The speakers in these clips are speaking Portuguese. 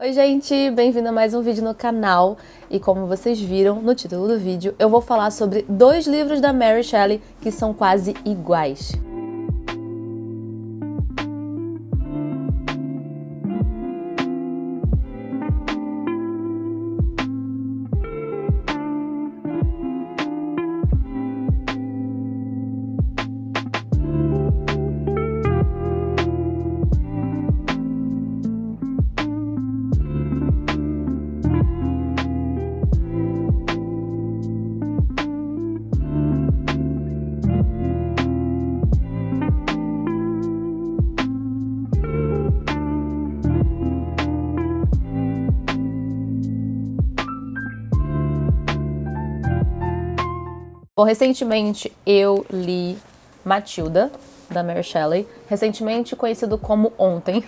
Oi gente, bem-vindo a mais um vídeo no canal e como vocês viram no título do vídeo, eu vou falar sobre dois livros da Mary Shelley que são quase iguais. Bom, recentemente eu li Matilda, da Mary Shelley, recentemente conhecido como Ontem.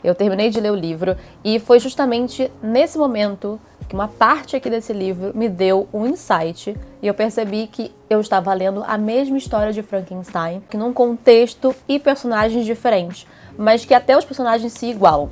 Eu terminei de ler o livro e foi justamente nesse momento que uma parte aqui desse livro me deu um insight e eu percebi que eu estava lendo a mesma história de Frankenstein, que num contexto e personagens diferentes, mas que até os personagens se igualam.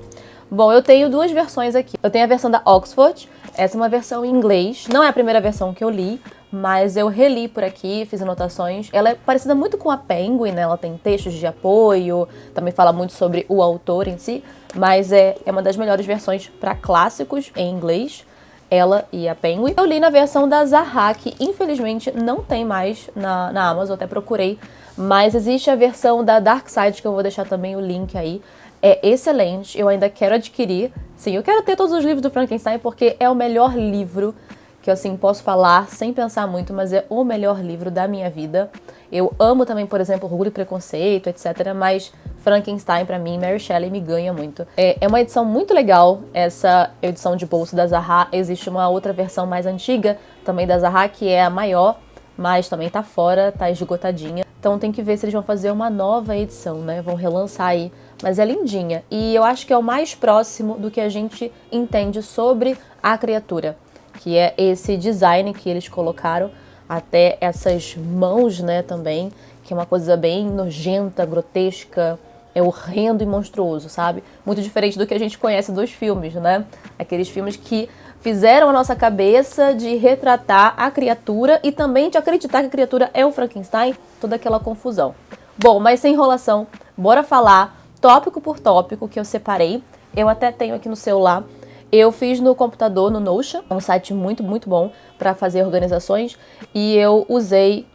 Bom, eu tenho duas versões aqui. Eu tenho a versão da Oxford, essa é uma versão em inglês, não é a primeira versão que eu li, mas eu reli por aqui, fiz anotações. Ela é parecida muito com a Penguin, né? Ela tem textos de apoio, também fala muito sobre o autor em si, mas é uma das melhores versões para clássicos em inglês, ela e a Penguin. Eu li na versão da Zaha, que infelizmente não tem mais na Amazon, até procurei, mas existe a versão da Dark Side, que eu vou deixar também o link aí. É excelente, eu ainda quero adquirir. Sim, eu quero ter todos os livros do Frankenstein porque é o melhor livro que eu, assim, posso falar sem pensar muito, mas é o melhor livro da minha vida. Eu amo também, por exemplo, Orgulho e Preconceito, etc. Mas Frankenstein, pra mim, Mary Shelley me ganha muito. É uma edição muito legal, essa edição de bolso da Zaha. Existe uma outra versão mais antiga, também da Zaha, que é a maior, mas também tá fora, tá esgotadinha. Então tem que ver se eles vão fazer uma nova edição, né? Vão relançar aí. Mas é lindinha. E eu acho que é o mais próximo do que a gente entende sobre a criatura, que é esse design que eles colocaram, até essas mãos, né, também, que é uma coisa bem nojenta, grotesca, é horrendo e monstruoso, sabe? Muito diferente do que a gente conhece dos filmes, né? Aqueles filmes que fizeram a nossa cabeça de retratar a criatura e também de acreditar que a criatura é o Frankenstein, toda aquela confusão. Bom, mas sem enrolação, bora falar tópico por tópico que eu separei. Eu até tenho aqui no celular. Eu fiz no computador, no Notion, é um site muito bom para fazer organizações, e eu usei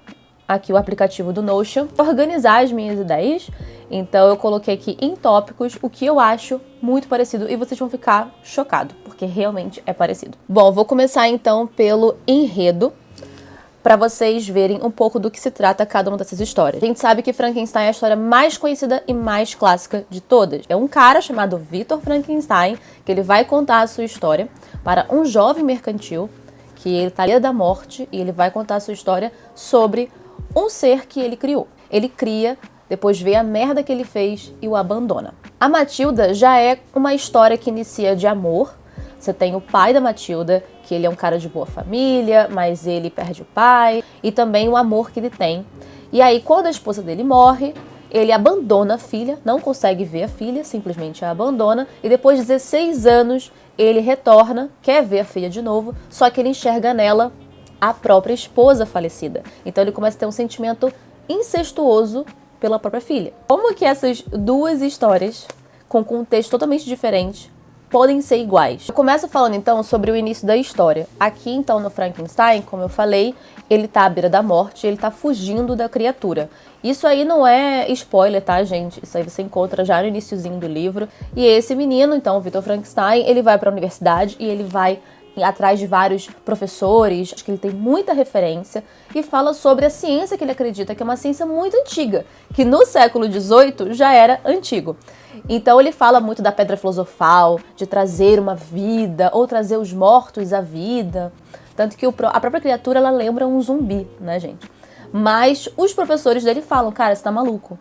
aqui o aplicativo do Notion para organizar as minhas ideias. Então eu coloquei aqui em tópicos o que eu acho muito parecido e vocês vão ficar chocados, porque realmente é parecido. Bom, vou começar então pelo enredo, para vocês verem um pouco do que se trata cada uma dessas histórias. A gente sabe que Frankenstein é a história mais conhecida e mais clássica de todas. É um cara chamado Victor Frankenstein que ele vai contar a sua história para um jovem mercantil que ele tá ali da morte e ele vai contar a sua história sobre um ser que ele criou. Ele cria, depois vê a merda que ele fez e o abandona. A Matilda já é uma história que inicia de amor. Você tem o pai da Matilda, que ele é um cara de boa família, mas ele perde o pai, e também o amor que ele tem. E aí, quando a esposa dele morre, ele abandona a filha, não consegue ver a filha, simplesmente a abandona, e depois de 16 anos, ele retorna, quer ver a filha de novo, só que ele enxerga nela a própria esposa falecida. Então ele começa a ter um sentimento incestuoso pela própria filha. Como que essas duas histórias, com contexto totalmente diferente, podem ser iguais? Eu começo falando então sobre o início da história. Aqui então no Frankenstein, como eu falei, ele tá à beira da morte, ele tá fugindo da criatura. Isso aí não é spoiler, tá, gente? Isso aí você encontra já no iniciozinho do livro. E esse menino, então, o Victor Frankenstein, ele vai para a universidade e ele vai atrás de vários professores, acho que ele tem muita referência, e fala sobre a ciência que ele acredita que é uma ciência muito antiga, que no século XVIII já era antigo. Então ele fala muito da pedra filosofal, de trazer uma vida, ou trazer os mortos à vida, tanto que a própria criatura, ela lembra um zumbi, né, gente? Mas os professores dele falam, cara, você tá maluco,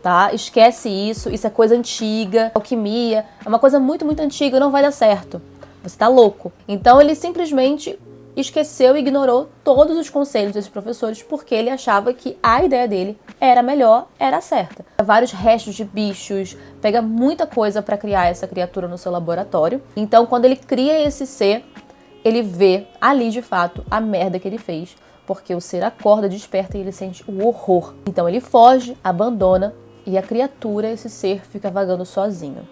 tá? Esquece isso é coisa antiga, alquimia, é uma coisa muito antiga, não vai dar certo. Você tá louco. Então ele simplesmente esqueceu e ignorou todos os conselhos desses professores porque ele achava que a ideia dele era melhor, era certa. Vários restos de bichos, pega muita coisa para criar essa criatura no seu laboratório. Então, quando ele cria esse ser, ele vê ali, de fato, a merda que ele fez, porque o ser acorda, desperta e ele sente o horror. Então ele foge, abandona e a criatura, esse ser, fica vagando sozinho.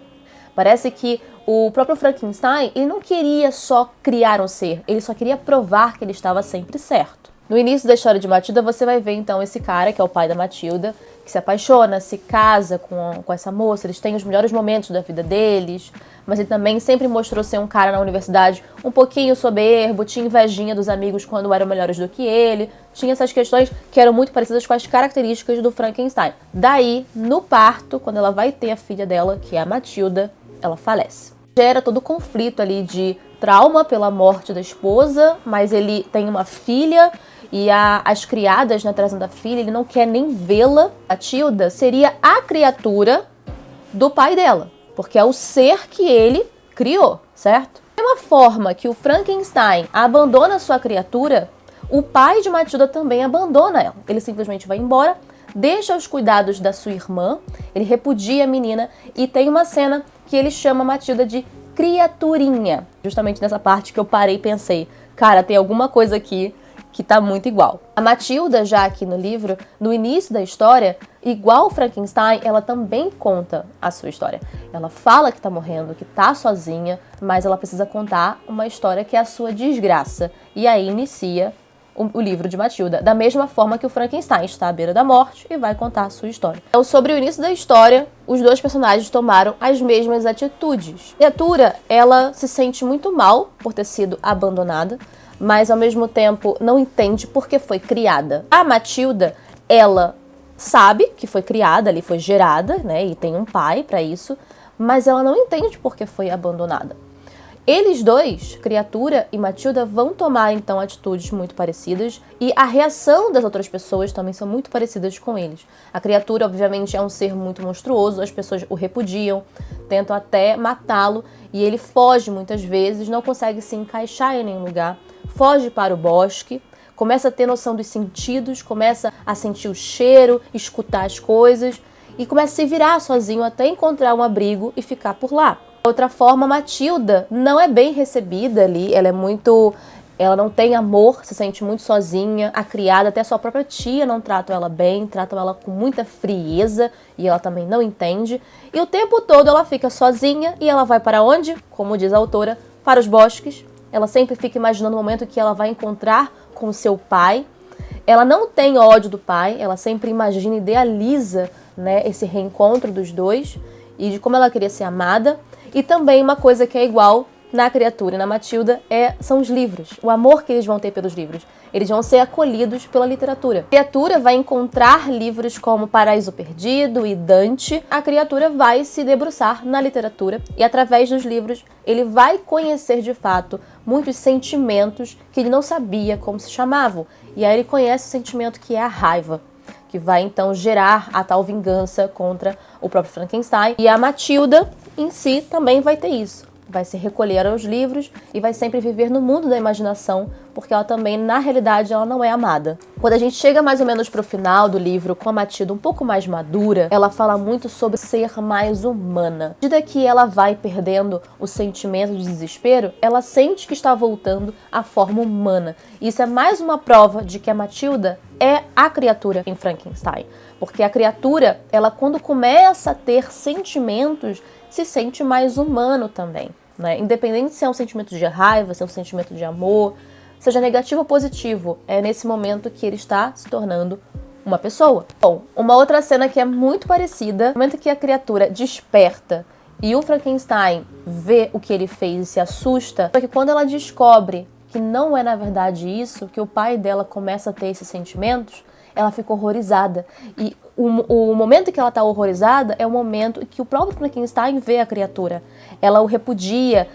Parece que o próprio Frankenstein, ele não queria só criar um ser, ele só queria provar que ele estava sempre certo. No início da história de Matilda, você vai ver então esse cara, que é o pai da Matilda, que se apaixona, se casa com essa moça, eles têm os melhores momentos da vida deles, mas ele também sempre mostrou ser um cara na universidade um pouquinho soberbo, tinha invejinha dos amigos quando eram melhores do que ele, tinha essas questões que eram muito parecidas com as características do Frankenstein. Daí, no parto, quando ela vai ter a filha dela, que é a Matilda, ela falece. Gera todo o conflito ali de trauma pela morte da esposa, mas ele tem uma filha e as criadas, né, trazendo a filha, ele não quer nem vê-la. A Matilda seria a criatura do pai dela, porque é o ser que ele criou, certo? Da mesma forma que o Frankenstein abandona sua criatura, o pai de Matilda também abandona ela. Ele simplesmente vai embora, deixa os cuidados da sua irmã, ele repudia a menina e tem uma cena que ele chama Matilda de criaturinha. Justamente nessa parte que eu parei e pensei, cara, tem alguma coisa aqui que tá muito igual. A Matilda, já aqui no livro, no início da história, igual o Frankenstein, ela também conta a sua história. Ela fala que tá morrendo, que tá sozinha, mas ela precisa contar uma história que é a sua desgraça. E aí inicia o livro de Matilda, da mesma forma que o Frankenstein está à beira da morte e vai contar a sua história. Então, sobre o início da história, os dois personagens tomaram as mesmas atitudes. A criatura, ela se sente muito mal por ter sido abandonada, mas ao mesmo tempo não entende por que foi criada. A Matilda, ela sabe que foi criada, ali foi gerada, né, e tem um pai para isso, mas ela não entende por que foi abandonada. Eles dois, criatura e Matilda, vão tomar então atitudes muito parecidas e a reação das outras pessoas também são muito parecidas com eles. A criatura, obviamente, é um ser muito monstruoso, as pessoas o repudiam, tentam até matá-lo e ele foge muitas vezes, não consegue se encaixar em nenhum lugar, foge para o bosque, começa a ter noção dos sentidos, começa a sentir o cheiro, escutar as coisas e começa a se virar sozinho até encontrar um abrigo e ficar por lá. De outra forma, Matilda não é bem recebida ali, ela não tem amor, se sente muito sozinha, a criada, até sua própria tia não trata ela bem, tratam ela com muita frieza e ela também não entende. E o tempo todo ela fica sozinha e ela vai para onde? Como diz a autora, para os bosques. Ela sempre fica imaginando o momento que ela vai encontrar com seu pai. Ela não tem ódio do pai, ela sempre imagina, idealiza, né, esse reencontro dos dois e de como ela queria ser amada. E também uma coisa que é igual na criatura e na Matilda são os livros, o amor que eles vão ter pelos livros. Eles vão ser acolhidos pela literatura. A criatura vai encontrar livros como Paraíso Perdido e Dante. A criatura vai se debruçar na literatura e através dos livros ele vai conhecer de fato muitos sentimentos que ele não sabia como se chamavam. E aí ele conhece o sentimento que é a raiva, que vai então gerar a tal vingança contra o próprio Frankenstein. E a Matilda em si também vai ter isso. Vai se recolher aos livros e vai sempre viver no mundo da imaginação, porque ela também, na realidade, ela não é amada. Quando a gente chega mais ou menos pro final do livro, com a Matilda um pouco mais madura, ela fala muito sobre ser mais humana. À medida que ela vai perdendo o sentimento de desespero, ela sente que está voltando à forma humana. Isso é mais uma prova de que a Matilda é a criatura em Frankenstein. Porque a criatura, ela quando começa a ter sentimentos, se sente mais humano também, né? Independente se é um sentimento de raiva, se é um sentimento de amor, seja negativo ou positivo, é nesse momento que ele está se tornando uma pessoa. Bom, uma outra cena que é muito parecida, no momento que a criatura desperta e o Frankenstein vê o que ele fez e se assusta, só que quando ela descobre que não é na verdade isso, que o pai dela começa a ter esses sentimentos, ela fica horrorizada. E o momento que ela está horrorizada é o momento que o próprio Frankenstein vê a criatura. Ela o repudia,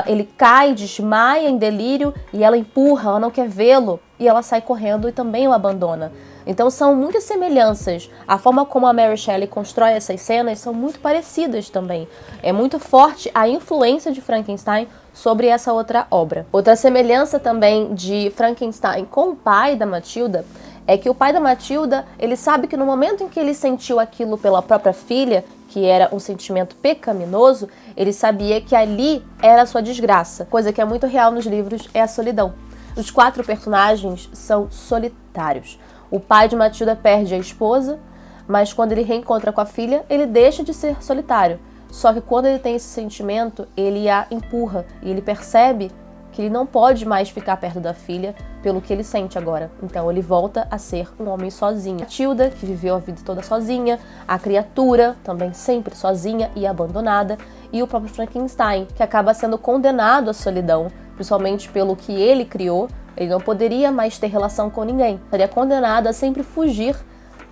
ele cai, desmaia em delírio e ela empurra, ela não quer vê-lo e ela sai correndo e também o abandona. Então são muitas semelhanças. A forma como a Mary Shelley constrói essas cenas são muito parecidas também. É muito forte a influência de Frankenstein sobre essa outra obra. Outra semelhança também de Frankenstein com o pai da Matilda é que o pai da Matilda, ele sabe que no momento em que ele sentiu aquilo pela própria filha, que era um sentimento pecaminoso, ele sabia que ali era a sua desgraça. Coisa que é muito real nos livros é a solidão. Os 4 personagens são solitários. O pai de Matilda perde a esposa, mas quando ele reencontra com a filha, ele deixa de ser solitário. Só que quando ele tem esse sentimento, ele a empurra e ele percebe que ele não pode mais ficar perto da filha pelo que ele sente agora. Então ele volta a ser um homem sozinho. Matilda, que viveu a vida toda sozinha, a criatura, também sempre sozinha e abandonada, e o próprio Frankenstein, que acaba sendo condenado à solidão, principalmente pelo que ele criou. Ele não poderia mais ter relação com ninguém. Seria condenado a sempre fugir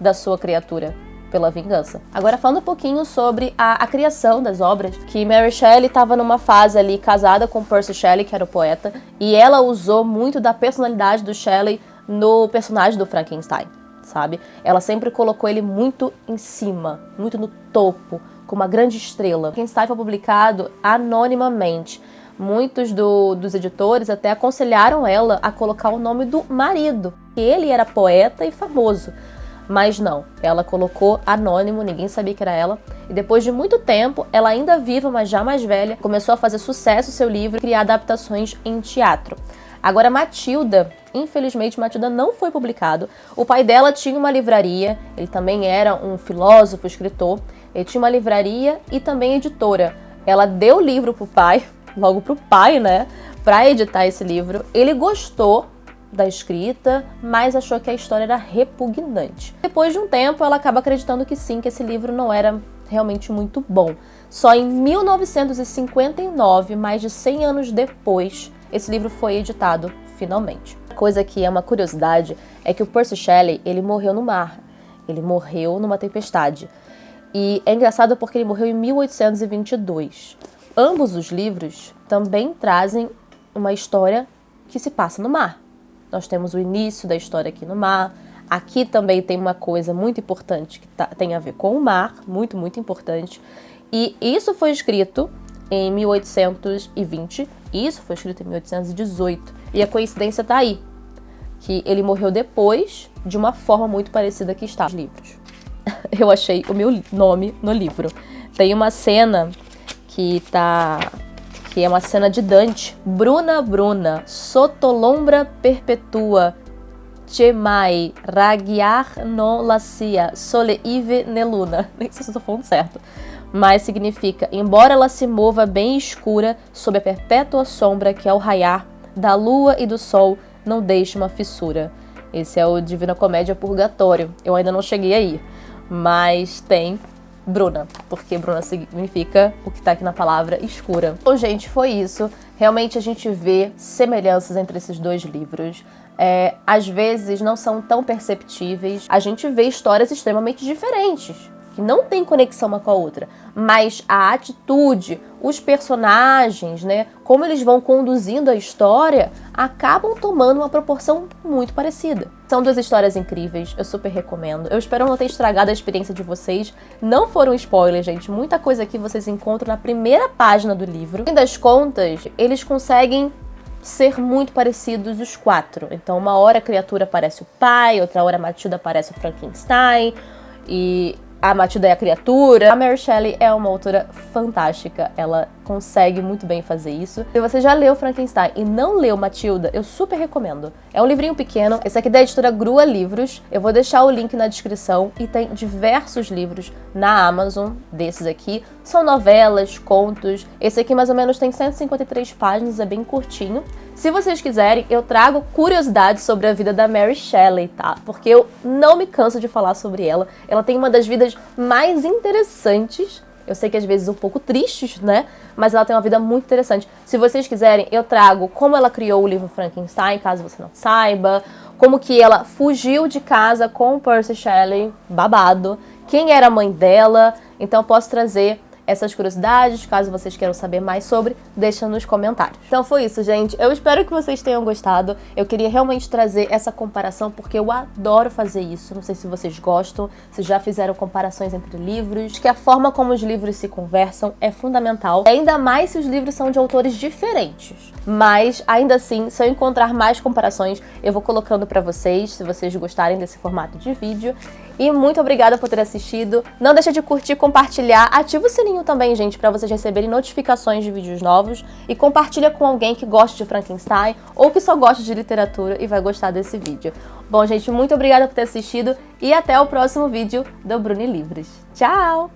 da sua criatura pela vingança. Agora, falando um pouquinho sobre a criação das obras, que Mary Shelley estava numa fase ali casada com Percy Shelley, que era o poeta, e ela usou muito da personalidade do Shelley no personagem do Frankenstein, sabe? Ela sempre colocou ele muito em cima, muito no topo, como uma grande estrela. Frankenstein foi publicado anonimamente. Muitos dos editores até aconselharam ela a colocar o nome do marido, que ele era poeta e famoso. Mas não, ela colocou anônimo, ninguém sabia que era ela. E depois de muito tempo, ela ainda viva, mas já mais velha, começou a fazer sucesso seu livro e criar adaptações em teatro. Agora, Matilda, infelizmente, Matilda não foi publicado. O pai dela tinha uma livraria, ele também era um filósofo, escritor. Ele tinha uma livraria e também editora. Ela deu o livro pro pai, logo pro pai, né, pra editar esse livro. Ele gostou da escrita, mas achou que a história era repugnante. Depois de um tempo, ela acaba acreditando que sim, que esse livro não era realmente muito bom. Só em 1959, mais de 100 anos depois, esse livro foi editado finalmente. A coisa que é uma curiosidade é que o Percy Shelley, ele morreu no mar. Ele morreu numa tempestade. E é engraçado porque ele morreu em 1822. Ambos os livros também trazem uma história que se passa no mar. Nós temos o início da história aqui no mar. Aqui também tem uma coisa muito importante que tem a ver com o mar, muito, muito importante. E isso foi escrito em 1820, isso foi escrito em 1818. E a coincidência tá aí, que ele morreu depois de uma forma muito parecida que está nos livros. Eu achei o meu nome no livro. Tem uma cena que é uma cena de Dante. Bruna, Bruna, sotolombra perpetua, Cemai, ragiar non lascia, soleive neluna. Nem sei se eu estou falando certo. Mas significa, embora ela se mova bem escura, sob a perpétua sombra que ao raiar da lua e do sol não deixa uma fissura. Esse é o Divina Comédia Purgatório. Eu ainda não cheguei aí, mas tem Bruna, porque Bruna significa o que tá aqui na palavra escura. Então, gente, foi isso. Realmente a gente vê semelhanças entre esses dois livros. Às vezes não são tão perceptíveis. A gente vê histórias extremamente diferentes, que não tem conexão uma com a outra. Mas a atitude, os personagens, né, como eles vão conduzindo a história, acabam tomando uma proporção muito parecida. São duas histórias incríveis, eu super recomendo. Eu espero não ter estragado a experiência de vocês. Não foram spoilers, gente. Muita coisa aqui vocês encontram na primeira página do livro. No fim das contas, eles conseguem ser muito parecidos os 4. Então, uma hora a criatura parece o pai, outra hora a Matilda parece o Frankenstein, e a Matilda é a criatura. A Mary Shelley é uma autora fantástica, ela consegue muito bem fazer isso. Se você já leu Frankenstein e não leu Matilda, eu super recomendo. É um livrinho pequeno, esse aqui é da editora Grua Livros, eu vou deixar o link na descrição, e tem diversos livros na Amazon desses aqui. São novelas, contos, esse aqui mais ou menos tem 153 páginas, é bem curtinho. Se vocês quiserem, eu trago curiosidades sobre a vida da Mary Shelley, tá? Porque eu não me canso de falar sobre ela. Ela tem uma das vidas mais interessantes. Eu sei que às vezes um pouco tristes, né? Mas ela tem uma vida muito interessante. Se vocês quiserem, eu trago como ela criou o livro Frankenstein, caso você não saiba. Como que ela fugiu de casa com o Percy Shelley, babado. Quem era a mãe dela. Então eu posso trazer essas curiosidades, caso vocês queiram saber mais sobre, deixa nos comentários. Então foi isso, gente. Eu espero que vocês tenham gostado. Eu queria realmente trazer essa comparação, porque eu adoro fazer isso. Não sei se vocês gostam, se já fizeram comparações entre livros, que a forma como os livros se conversam é fundamental, ainda mais se os livros são de autores diferentes. Mas, ainda assim, se eu encontrar mais comparações, eu vou colocando pra vocês, se vocês gostarem desse formato de vídeo. E muito obrigada por ter assistido. Não deixa de curtir, compartilhar, ativa o sininho também, gente, pra vocês receberem notificações de vídeos novos. E compartilha com alguém que gosta de Frankenstein ou que só gosta de literatura e vai gostar desse vídeo. Bom, gente, muito obrigada por ter assistido e até o próximo vídeo do Bruni Livros. Tchau!